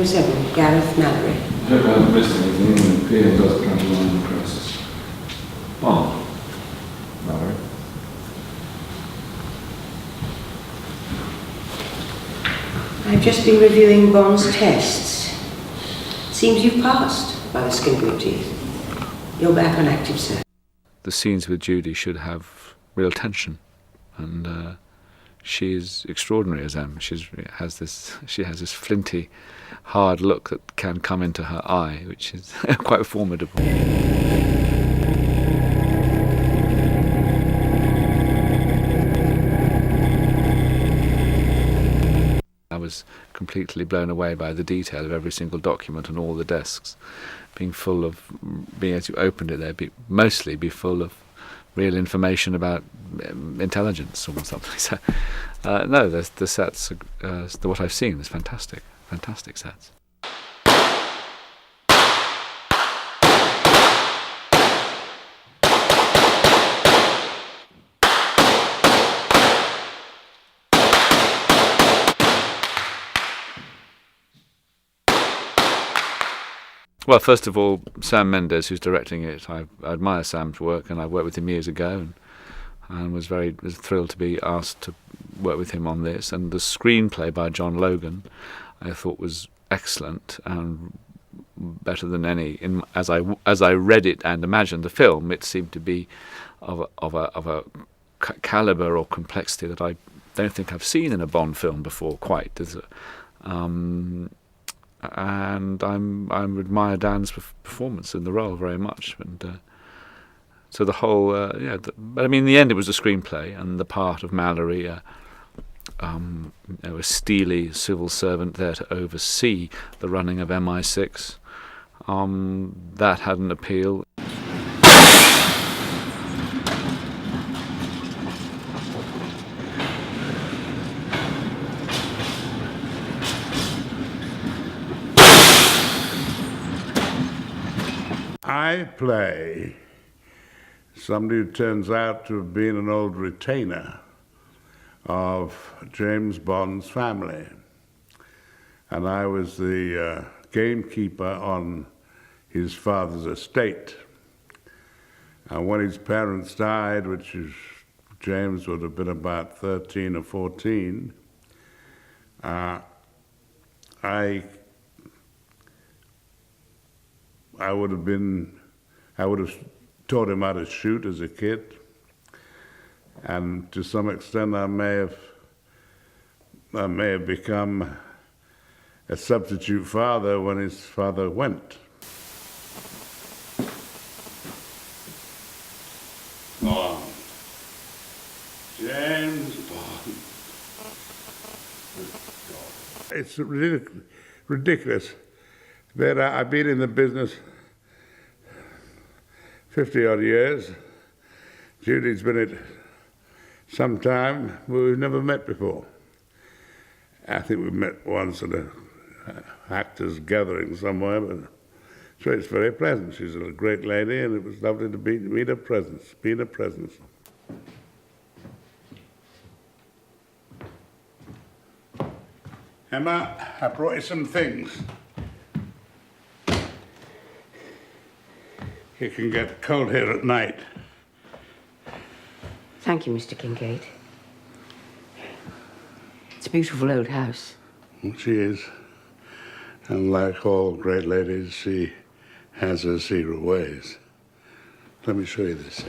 007, Gareth Mallory. I hope I haven't missed anything. The PM does come to line of crisis. Bond. Mallory. I've just been reviewing Bond's tests. Seems you've passed by the skin beauties. You're back on active, sir. The scenes with Judy should have real tension, and she is extraordinary as M. She has this flinty, hard look that can come into her eye, which is quite formidable. I was completely blown away by the detail of every single document and all the desks being as you opened it there, mostly be full of real information about intelligence or something. So, no, the sets, what I've seen is fantastic sets. Well, first of all, Sam Mendes, who's directing it, I admire Sam's work, and I worked with him years ago, and was thrilled to be asked to work with him on this. And the screenplay by John Logan, I thought was excellent and better than any. As I read it and imagined the film, it seemed to be of a caliber or complexity that I don't think I've seen in a Bond film before. Quite. And I admire Dan's performance in the role very much, and so the whole but I mean, in the end, it was a screenplay, and the part of Mallory, a steely civil servant there to oversee the running of MI6, that had an appeal. I play somebody who turns out to have been an old retainer of James Bond's family. And I was the gamekeeper on his father's estate. And when his parents died, James would have been about 13 or 14, I would have taught him how to shoot as a kid, and to some extent I may have become a substitute father when his father went. Oh, James Bond. It's ridiculous that I've been in the business 50-odd years. Judy's been it some time, but we've never met before. I think we met once at a actors' gathering somewhere, but so it's very pleasant. She's a great lady, and it was lovely to meet her presence, be in her presence. Emma, I brought you some things. It can get cold here at night. Thank you, Mr. Kincaid. It's a beautiful old house. She is. And like all great ladies, she has her secret ways. Let me show you this.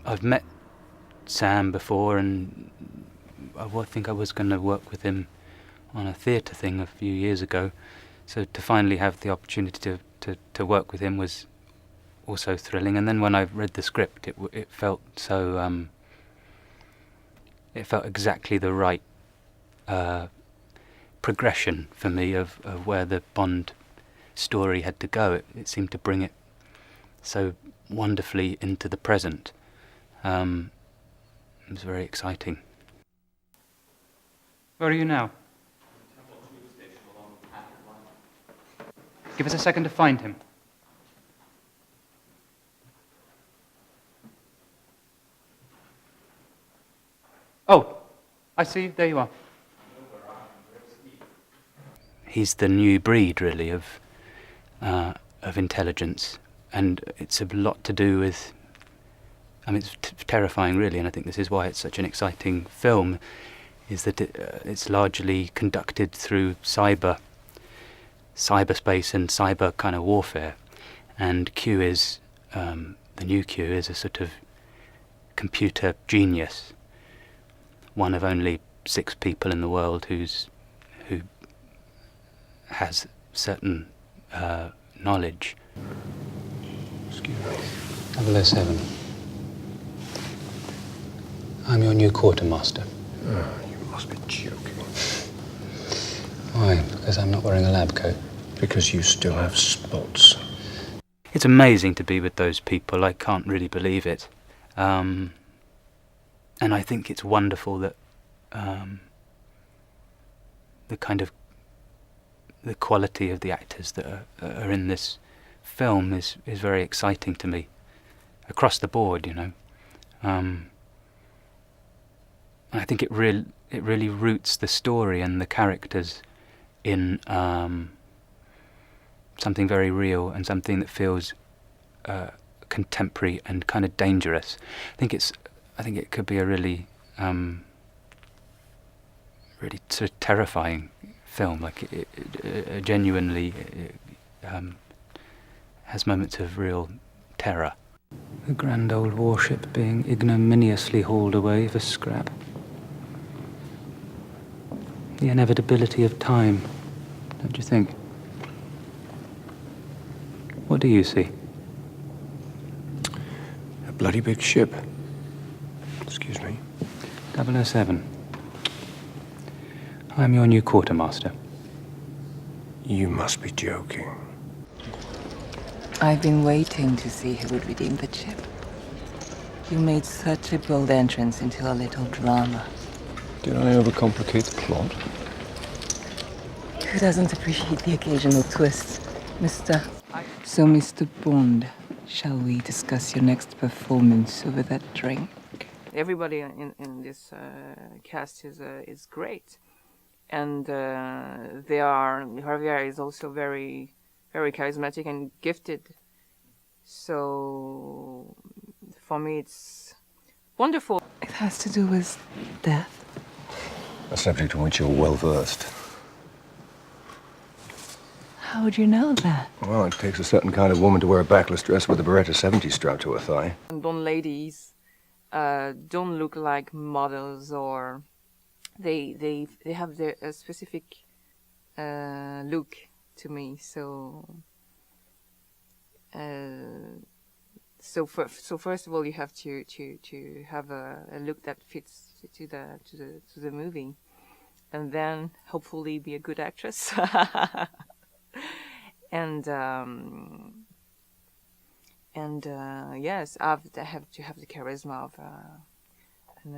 I've met Sam before, and I think I was going to work with him on a theatre thing a few years ago. So to finally have the opportunity to work with him was also thrilling. And then when I read the script, it felt so. It felt exactly the right progression for me of where the Bond story had to go. It seemed to bring it so wonderfully into the present. It was very exciting. Where are you now? Give us a second to find him. I see, there you are. He's the new breed, really, of intelligence, and it's a lot to do with. I mean, it's terrifying, really, and I think this is why it's such an exciting film. Is that it's largely conducted through cyberspace and cyber kind of warfare, and Q is the new Q is a sort of computer genius, one of only 6 people in the world who has certain knowledge. Excuse me. 007. I'm your new quartermaster. Oh, you must be joking. Why? Because I'm not wearing a lab coat? Because you still have spots. It's amazing to be with those people. I can't really believe it. And I think it's wonderful that the quality of the actors that are in this film is very exciting to me, across the board, you know. I think it really roots the story and the characters in something very real and something that feels contemporary and kind of dangerous. I think it could be a really sort of terrifying film. Like it genuinely has moments of real terror. The grand old warship being ignominiously hauled away for scrap. The inevitability of time, don't you think? What do you see? A bloody big ship. Excuse me. 007. I'm your new quartermaster. You must be joking. I've been waiting to see who would redeem the ship. You made such a bold entrance into a little drama. Did I overcomplicate the plot? Who doesn't appreciate the occasional twist, Mr. So, Mr. Bond, shall we discuss your next performance over that drink? Everybody in this cast is great, and Javier is also very, very charismatic and gifted. So, for me, it's wonderful. It has to do with death. A subject in which you're well versed. How would you know that? Well, it takes a certain kind of woman to wear a backless dress with a Beretta 70 strapped to her thigh. Blonde ladies don't look like models, or they have a specific look to me. So first of all, you have to have a look that fits to the movie, and then hopefully be a good actress. And yes, I have to have the charisma of an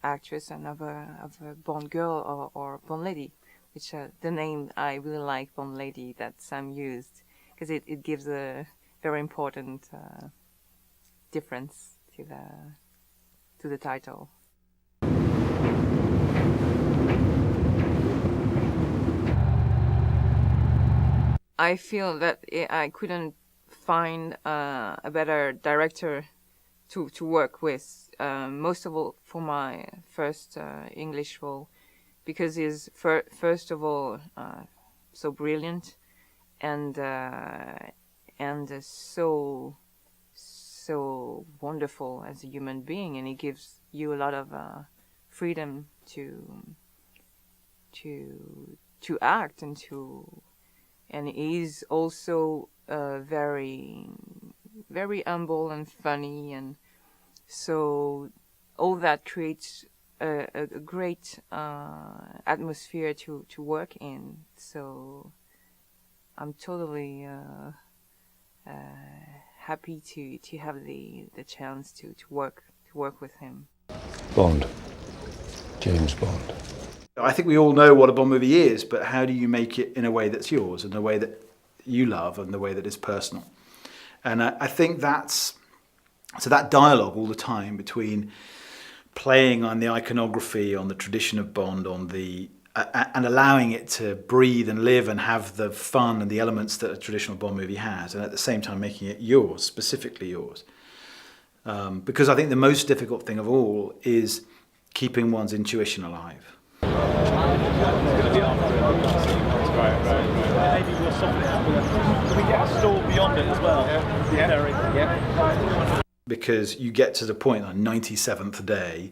actress and of a Bond girl or Bond lady, which the name I really like, Bond lady, that Sam used, because it gives a very important difference to the title. I feel that I couldn't find a better director to work with, most of all for my first English role, because he's first of all so brilliant and so wonderful as a human being, and he gives you a lot of freedom to act and he's also very, very humble and funny, and so all that creates a great atmosphere to work in. So I'm totally happy to have the chance to work with him. Bond. James Bond. I think we all know what a Bond movie is, but how do you make it in a way that's yours, in a way that you love, and the way that is personal? And I think that's so that dialogue all the time between playing on the iconography, on the tradition of Bond, on the and allowing it to breathe and live and have the fun and the elements that a traditional Bond movie has, and at the same time making it yours, specifically yours. Because I think the most difficult thing of all is keeping one's intuition alive. Maybe we'll soften it up. Can we get a stall beyond it as well? Yeah. Because you get to the point on 97th day,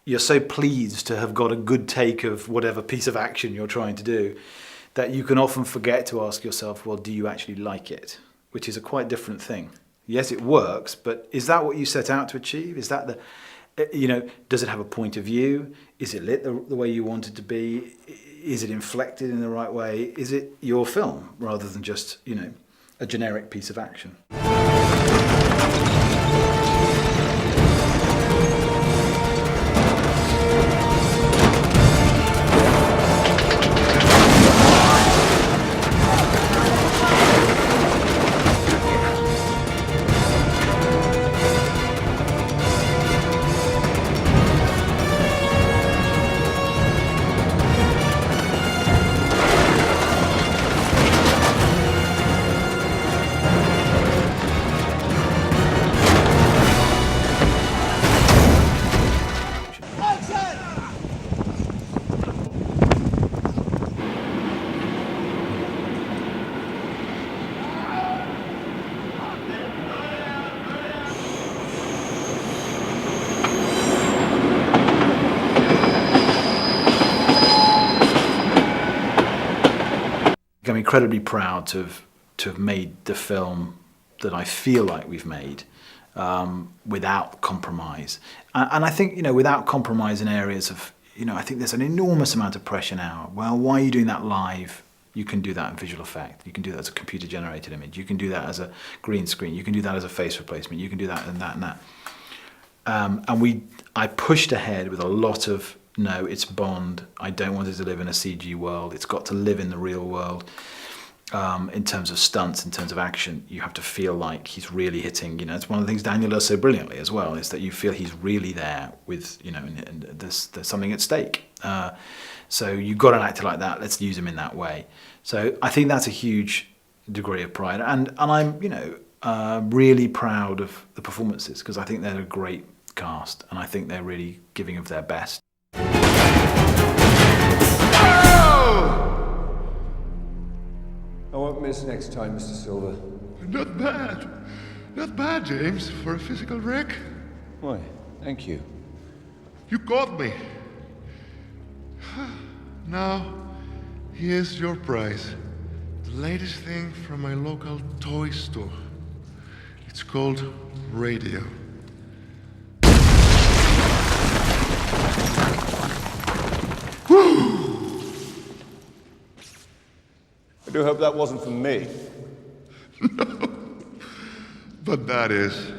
you're so pleased to have got a good take of whatever piece of action you're trying to do that you can often forget to ask yourself, well, do you actually like it? Which is a quite different thing. Yes, it works, but is that what you set out to achieve? Is that does it have a point of view? Is it lit the way you want it to be? Is it inflected in the right way? Is it your film rather than just, a generic piece of action? I'm incredibly proud to have made the film that I feel like we've made without compromise. And I think, without compromise in areas of, I think there's an enormous amount of pressure now. Well, why are you doing that live? You can do that in visual effect. You can do that as a computer-generated image. You can do that as a green screen. You can do that as a face replacement. You can do that and that and that. I pushed ahead with a lot of, no, it's Bond. I don't want it to live in a CG world. It's got to live in the real world. In terms of stunts, in terms of action, you have to feel like he's really hitting. It's one of the things Daniel does so brilliantly as well, is that you feel he's really there with, and there's something at stake. So you've got an actor like that. Let's use him in that way. So I think that's a huge degree of pride, and I'm really proud of the performances because I think they're a great cast, and I think they're really giving of their best. I won't miss next time, Mr. Silver. Not bad. Not bad, James, for a physical wreck. Why, thank you. You caught me. Now, here's your prize. The latest thing from my local toy store. It's called Radio. Woo! I do hope that wasn't from me. No, but that is.